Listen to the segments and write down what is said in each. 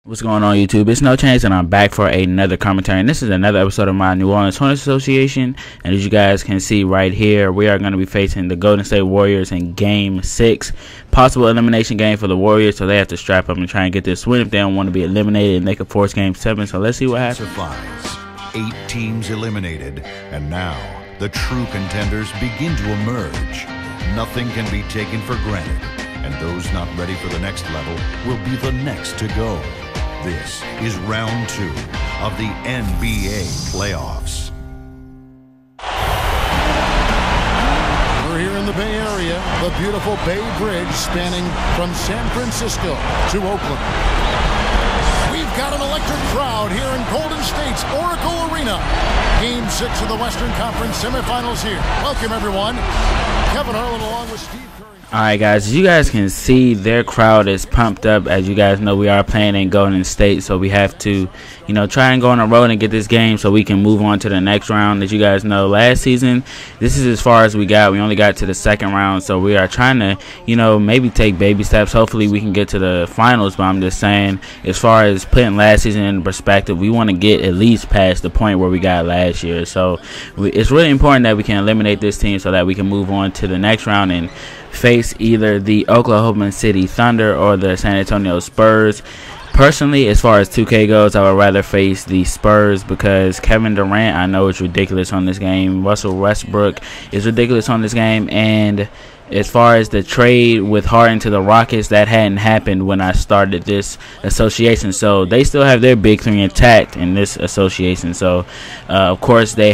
What's going on, YouTube? It's NoChainzz, and I'm back for another commentary. And this is another episode of my New Orleans Hornets Association. And as you guys can see right here, we are going to be facing the Golden State Warriors in Game 6. Possible elimination game for the Warriors, so they have to strap up and try and get this win if they don't want to be eliminated, and they could force Game 7. So let's see what happens. 8 teams eliminated, and now the true contenders begin to emerge. Nothing can be taken for granted, and those not ready for the next level will be the next to go. This is round 2 of the NBA playoffs. We're here in the Bay Area, the beautiful Bay Bridge spanning from San Francisco to Oakland. We've got an electric crowd here in Golden State's Oracle Arena. Game 6 of the Western Conference semifinals here. Welcome, everyone. Kevin Harlan along with Steve Curry. Alright guys, as you guys can see, their crowd is pumped up. As you guys know, we are playing in Golden State, so we have to, try and go on the road and get this game so we can move on to the next round. As you guys know, last season, this is as far as we got. We only got to the second round, so we are trying to, maybe take baby steps. Hopefully we can get to the finals, but I'm just saying, as far as putting last season in perspective, we want to get at least past the point where we got last year. So it's really important that we can eliminate this team so that we can move on to the next round and face either the Oklahoma City Thunder or the San Antonio Spurs. Personally, as far as 2K goes, I would rather face the Spurs because Kevin Durant, I know, is ridiculous on this game. Russell Westbrook is ridiculous on this game. And as far as the trade with Harden to the Rockets, that hadn't happened when I started this association. So they still have their big three intact in this association. So, of course, they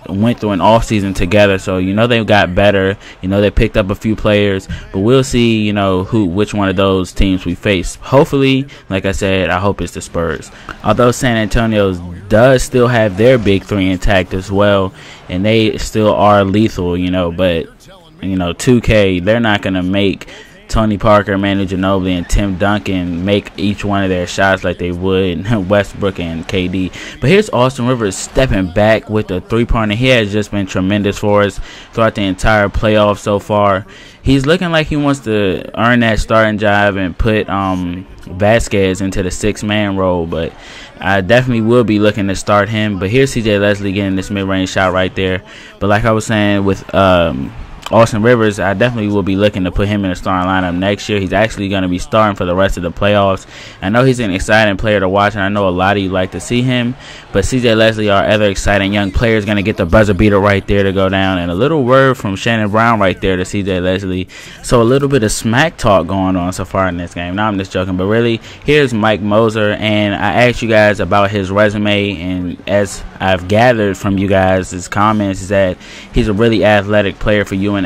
went through an offseason together. So, they got better. They picked up a few players. But we'll see, which one of those teams we face. Hopefully, like I said, I hope it's the Spurs. Although San Antonio does still have their big three intact as well. And they still are lethal, but 2K, they're not going to make Tony Parker, Manu Ginobili, and Tim Duncan make each one of their shots like they would Westbrook and KD. But here's Austin Rivers stepping back with a three-pointer. He has just been tremendous for us throughout the entire playoffs so far. He's looking like he wants to earn that starting job and put Vasquez into the 6-man role, but I definitely will be looking to start him. But here's CJ Leslie getting this mid-range shot right there. But like I was saying with Austin Rivers, I definitely will be looking to put him in the starting lineup next year. He's actually going to be starting for the rest of the playoffs. I know he's an exciting player to watch, and I know a lot of you like to see him. But CJ Leslie, our other exciting young player, is going to get the buzzer beater right there to go down. And a little word from Shannon Brown right there to CJ Leslie. So a little bit of smack talk going on so far in this game. Now I'm just joking, but really, here's Mike Moser. And I asked you guys about his resume, and as I've gathered from you guys' comments, is that he's a really athletic player for UNLV,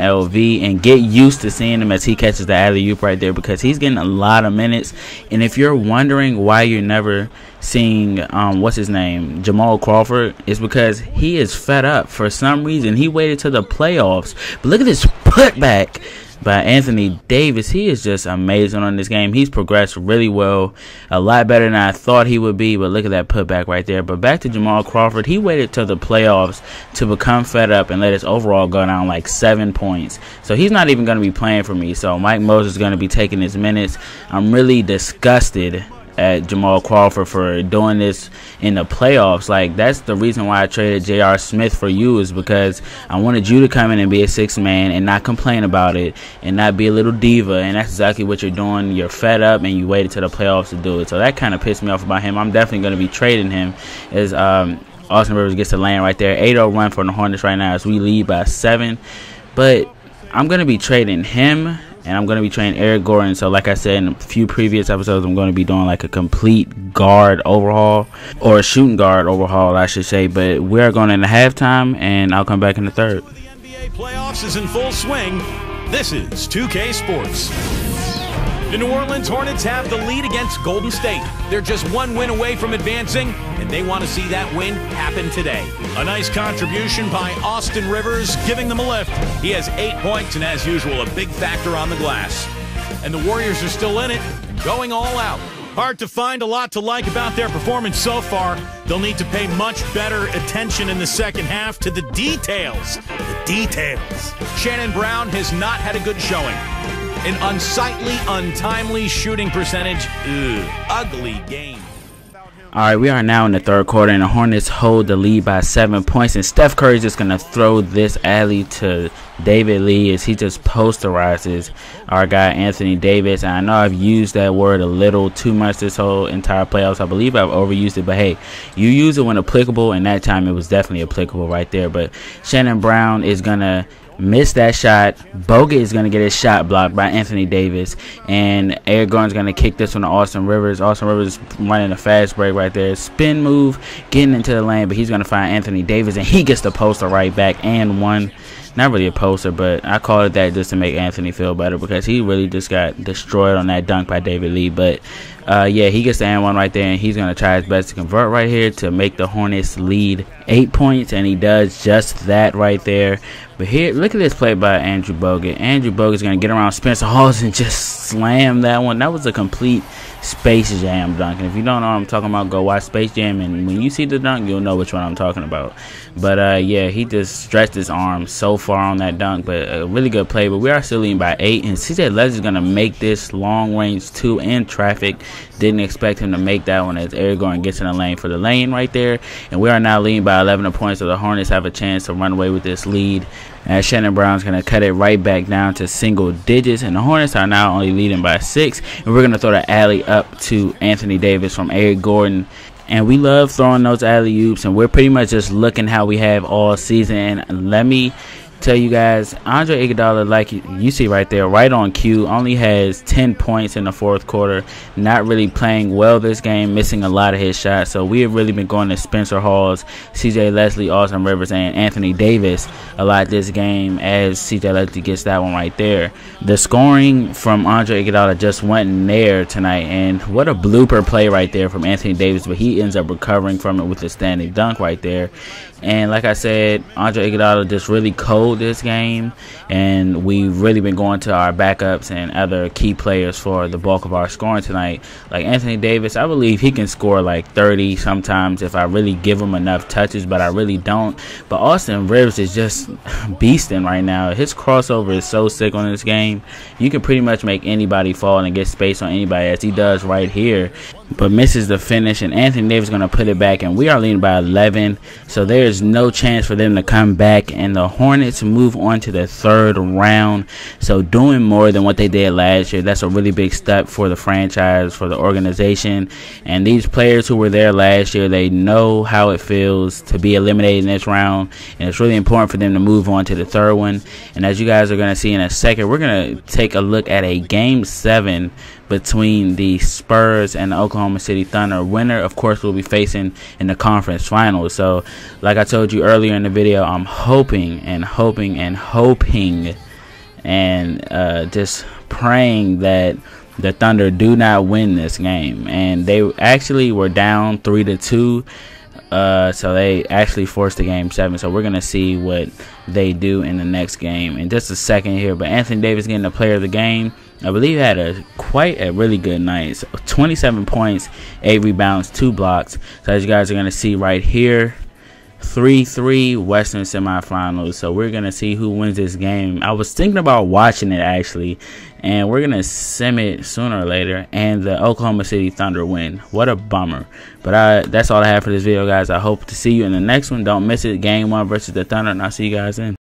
and get used to seeing him as he catches the alley-oop right there because he's getting a lot of minutes. And if you're wondering why you're never seeing what's his name, Jamal Crawford, it's because he is fed up. For some reason, he waited till the playoffs. But look at this putback by Anthony Davis. He is just amazing on this game. He's progressed really well, a lot better than I thought he would be. But look at that putback right there. But back to Jamal Crawford, he waited till the playoffs to become fed up and let his overall go down like 7 points. So he's not even going to be playing for me. So Mike Moses is going to be taking his minutes. I'm really disgusted at Jamal Crawford for doing this in the playoffs. Like, that's the reason why I traded J.R. Smith for you, is because I wanted you to come in and be a 6-man and not complain about it and not be a little diva. And that's exactly what you're doing. You're fed up and you waited till the playoffs to do it. So that kind of pissed me off about him. I'm definitely going to be trading him as Austin Rivers gets to land right there. 8-0 run for the Hornets right now as we lead by 7. But I'm going to be trading him, and I'm going to be trading Eric Gordon. So like I said in a few previous episodes, I'm going to be doing like a complete guard overhaul, or a shooting guard overhaul, I should say. But we're going into halftime, and I'll come back in the third. The NBA playoffs is in full swing. This is 2K Sports. The New Orleans Hornets have the lead against Golden State. They're just one win away from advancing, and they want to see that win happen today. A nice contribution by Austin Rivers, giving them a lift. He has 8 points and, as usual, a big factor on the glass. And the Warriors are still in it and going all out. Hard to find a lot to like about their performance so far. They'll need to pay much better attention in the second half to the details. The details. Shannon Brown has not had a good showing. An unsightly, untimely shooting percentage. Ugly game. All right, we are now in the third quarter, and the Hornets hold the lead by 7 points. And Steph Curry is just going to throw this alley to David Lee as he just posterizes our guy Anthony Davis. And I know I've used that word a little too much this whole entire playoffs. I believe I've overused it, but hey, you use it when applicable, and that time it was definitely applicable right there. But Shannon Brown is going to miss that shot. Bogut is going to get his shot blocked by Anthony Davis, and Eric Gordon's going to kick this one to Austin Rivers. Austin Rivers running a fast break right there, spin move, getting into the lane, but he's going to find Anthony Davis, and he gets the poster right back and one. Not really a poster, but I call it that just to make Anthony feel better because he really just got destroyed on that dunk by David Lee. But yeah, he gets the and one right there, and he's going to try his best to convert right here to make the Hornets lead 8 points, and he does just that right there. But here, look at this play by Andrew Bogut. Andrew Bogut's going to get around Spencer Hawes and just slam that one. That was a complete Space Jam dunk. And if you don't know what I'm talking about, go watch Space Jam, and when you see the dunk, you'll know which one I'm talking about. But yeah, he just stretched his arm so far on that dunk, but a really good play. But we are still leading by 8, and CJ Leslie is going to make this long range 2 in traffic. Didn't expect him to make that one as Eric Gordon gets in the lane for the lane right there. And we are now leading by 11 points, so the Hornets have a chance to run away with this lead. As Shannon Brown's going to cut it right back down to single digits, and the Hornets are now only leading by 6. And we're going to throw the alley up to Anthony Davis from Eric Gordon. And we love throwing those alley-oops, and we're pretty much just looking how we have all season. And let me tell you guys, Andre Iguodala, like you see right there, right on cue, only has 10 points in the fourth quarter. Not really playing well this game, missing a lot of his shots. So we have really been going to Spencer Hawes, CJ Leslie, Austin Rivers, and Anthony Davis a lot this game as CJ Leslie gets that one right there. The scoring from Andre Iguodala just wasn't there tonight, and what a blooper play right there from Anthony Davis, but he ends up recovering from it with a standing dunk right there. And like I said, Andre Iguodala just really cold this game, and we've really been going to our backups and other key players for the bulk of our scoring tonight. Like Anthony Davis, I believe he can score like 30 sometimes if I really give him enough touches, but I really don't. But Austin Rivers is just beasting right now. His crossover is so sick on this game. You can pretty much make anybody fall and get space on anybody, as he does right here, but misses the finish, and Anthony Davis is going to put it back, and we are leading by 11, so there's no chance for them to come back, and the Hornets move on to the third round. So doing more than what they did last year, that's a really big step for the franchise, for the organization, and these players who were there last year, they know how it feels to be eliminated in this round, and it's really important for them to move on to the third one. And as you guys are going to see in a second, we're going to take a look at a Game 7 between the Spurs and the Oklahoma City Thunder. Winner, of course, will be facing in the conference finals. So, like I told you earlier in the video, I'm hoping and just praying that the Thunder do not win this game. And they actually were down 3-2. So they actually forced the Game 7. So we're going to see what they do in the next game in just a second here. But Anthony Davis getting the player of the game. I believe he had quite a really good night. So 27 points, 8 rebounds, 2 blocks. So as you guys are going to see right here, 3-3 Western semifinals. So we're going to see who wins this game. I was thinking about watching it actually, and we're going to sim it sooner or later, and the Oklahoma City Thunder win. What a bummer. But that's all I have for this video, guys. I hope to see you in the next one. Don't miss it. Game 1 versus the Thunder, and I'll see you guys in.